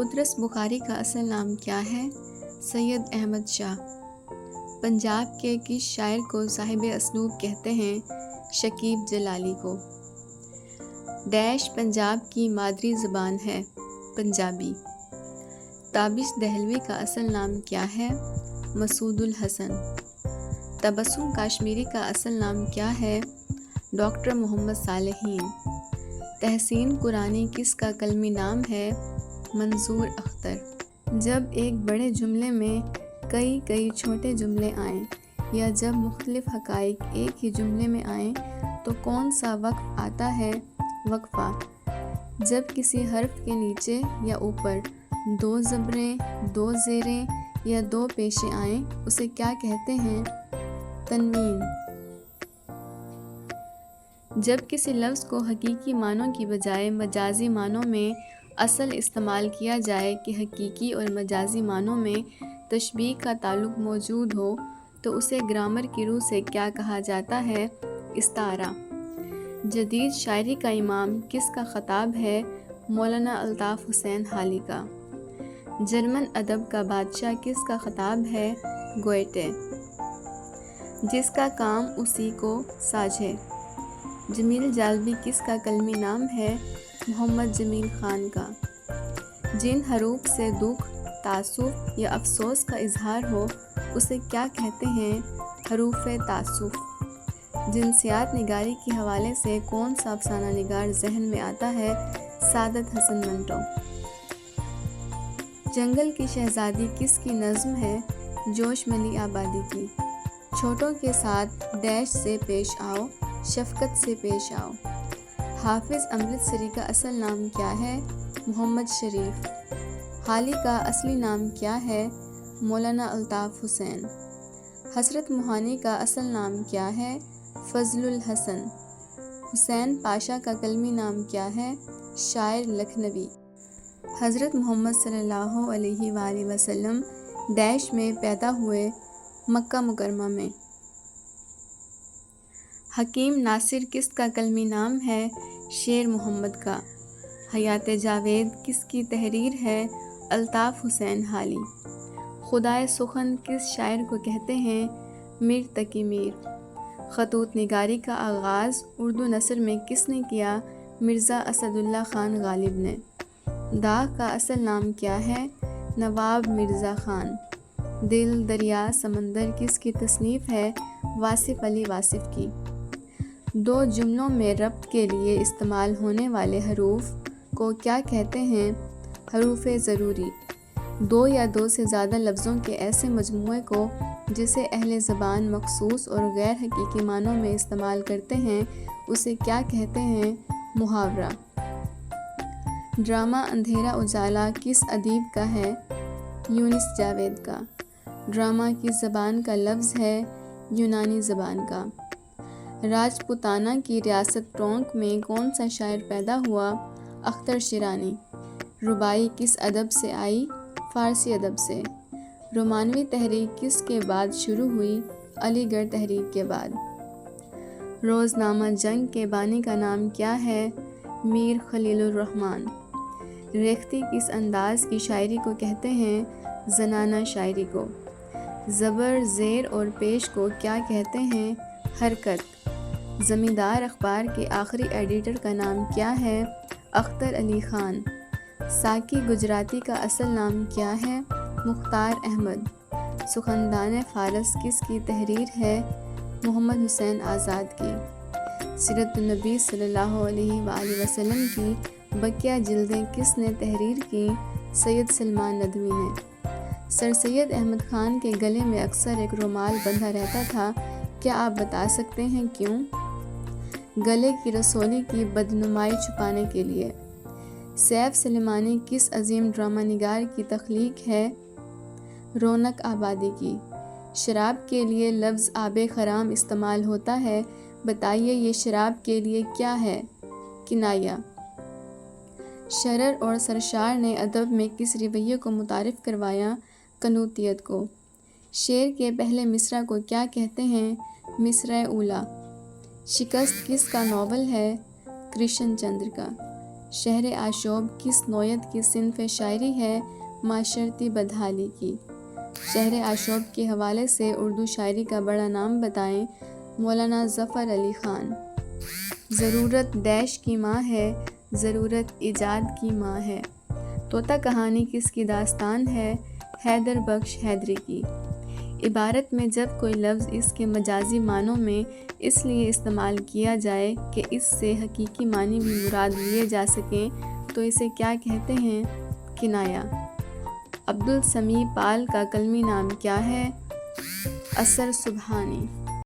قدرس بخاری کا اصل نام کیا ہے؟ سید احمد شاہ۔ پنجاب کے کس شاعر کو صاحب اسلوب کہتے ہیں؟ شکیب جلالی کو۔ پنجاب کی مادری زبان ہے؟ پنجابی۔ تابش دہلوی کا اصل نام کیا ہے؟ مسعود الحسن۔ تبسم کاشمیری کا اصل نام کیا ہے؟ ڈاکٹر محمد صالحین۔ تحسین قرآنی کس کا قلمی نام ہے؟ منظور اختر۔ جب ایک بڑے جملے میں کئی چھوٹے جملے آئیں یا جب مختلف حقائق ایک ہی جملے میں آئیں تو کون سا وقف آتا ہے؟ وقفہ۔ جب کسی حرف کے نیچے یا اوپر 2 زبریں، 2 زیریں یا 2 پیشیں آئیں اسے کیا کہتے ہیں؟ تنوین۔ جب کسی لفظ کو حقیقی معنوں کی بجائے مجازی معنوں میں اصل استعمال کیا جائے کہ حقیقی اور مجازی معنوں میں تشبیہ کا تعلق موجود ہو تو اسے گرامر کی روح سے کیا کہا جاتا ہے؟ استعارہ۔ جدید شاعری کا امام کس کا خطاب ہے؟ مولانا الطاف حسین حالی کا۔ جرمن ادب کا بادشاہ کس کا خطاب ہے؟ گوئٹے۔ جس کا کام اسی کو ساجھے۔ جمیل جالبی کس کا قلمی نام ہے؟ محمد جمیل خان کا۔ جن حروف سے دکھ، تاسف یا افسوس کا اظہار ہو اسے کیا کہتے ہیں؟ حروف تاسف۔ جنسیات نگاری کے حوالے سے کون سا افسانہ نگار ذہن میں آتا ہے؟ سعادت حسن منٹو۔ جنگل کی شہزادی کس کی نظم ہے؟ جوش ملی آبادی کی۔ چھوٹوں کے ساتھ ڈیش سے پیش آؤ، شفقت سے پیش آؤ۔ حافظ امرتسری کا اصل نام کیا ہے؟ محمد شریف۔ حالی کا اصلی نام کیا ہے؟ مولانا الطاف حسین۔ حسرت موہانی کا اصل نام کیا ہے؟ فضل الحسن۔ حسین پاشا کا قلمی نام کیا ہے؟ شاعر لکھنوی۔ حضرت محمد صلی اللہ علیہ وآلہ وسلم ڈیش میں پیدا ہوئے؟ مکہ مکرمہ میں۔ حکیم ناصر کس کا قلمی نام ہے؟ شیر محمد کا۔ حیات جاوید کس کی تحریر ہے؟ الطاف حسین حالی۔ خدائے سخن کس شاعر کو کہتے ہیں؟ میر تقی میر۔ خطوط نگاری کا آغاز اردو نثر میں کس نے کیا؟ مرزا اسد اللہ خان غالب نے۔ داغ کا اصل نام کیا ہے؟ نواب مرزا خان۔ دل، دریا، سمندر کس کی تصنیف ہے؟ واصف علی واصف کی۔ 2 جملوں میں ربط کے لیے استعمال ہونے والے حروف کو کیا کہتے ہیں؟ حروف ضروری۔ 2 یا 2 سے زیادہ لفظوں کے ایسے مجموعے کو جسے اہل زبان مخصوص اور غیر حقیقی معنوں میں استعمال کرتے ہیں اسے کیا کہتے ہیں؟ محاورہ۔ ڈرامہ اندھیرا اجالا کس ادیب کا ہے؟ یونس جاوید کا۔ ڈرامہ کس زبان کا لفظ ہے؟ یونانی زبان کا۔ راجپوتانہ کی ریاست ٹونک میں کون سا شاعر پیدا ہوا؟ اختر شیرانی۔ رباعی کس ادب سے آئی؟ فارسی ادب سے۔ رومانوی تحریک کس کے بعد شروع ہوئی؟ علی گڑھ تحریک کے بعد۔ روزنامہ جنگ کے بانی کا نام کیا ہے؟ میر خلیل الرحمن۔ ریختہ کس انداز کی شاعری کو کہتے ہیں؟ زنانہ شاعری کو۔ زبر، زیر اور پیش کو کیا کہتے ہیں؟ حرکت۔ زمیندار اخبار کے آخری ایڈیٹر کا نام کیا ہے؟ اختر علی خان۔ ساقی گجراتی کا اصل نام کیا ہے؟ مختار احمد۔ سخندان فارس کس کی تحریر ہے؟ محمد حسین آزاد کی۔ سیرت النبی صلی اللہ علیہ وآلہ وسلم کی بقیہ جلدیں کس نے تحریر کی؟ سید سلمان ندوی نے۔ سر سید احمد خان کے گلے میں اکثر ایک رومال بندھا رہتا تھا، کیا آپ بتا سکتے ہیں کیوں؟ گلے کی رسولی کی بدنمائی چھپانے کے لیے۔ سیف سلیمانی کس عظیم ڈرامہ نگار کی تخلیق ہے؟ رونق آبادی کی۔ شراب کے لیے لفظ آب خرام استعمال ہوتا ہے، بتائیے یہ شراب کے لیے کیا ہے؟ کنایہ۔ شرر اور سرشار نے ادب میں کس رویے کو متعارف کروایا؟ قنوتیت کو۔ شعر کے پہلے مصرع کو کیا کہتے ہیں؟ مصرع اولیٰ۔ شکست کس کا ناول ہے؟ کرشن چندر کا۔ شہر آشوب کس نوعیت کی صنف شاعری ہے؟ معاشرتی بدحالی کی۔ شہر آشوب کے حوالے سے اردو شاعری کا بڑا نام بتائیں۔ مولانا ظفر علی خان۔ ضرورت ڈیش کی ماں ہے، ضرورت ایجاد کی ماں ہے۔ طوطا کہانی کس کی داستان ہے؟ حیدر بخش حیدری کی۔ عبارت میں جب کوئی لفظ اس کے مجازی معنوں میں اس لیے استعمال کیا جائے کہ اس سے حقیقی معنی بھی مراد لیے جا سکیں تو اسے کیا کہتے ہیں؟ کنایا۔ عبدالسمیع پال کا کلمی نام کیا ہے؟ اثر سبحانی۔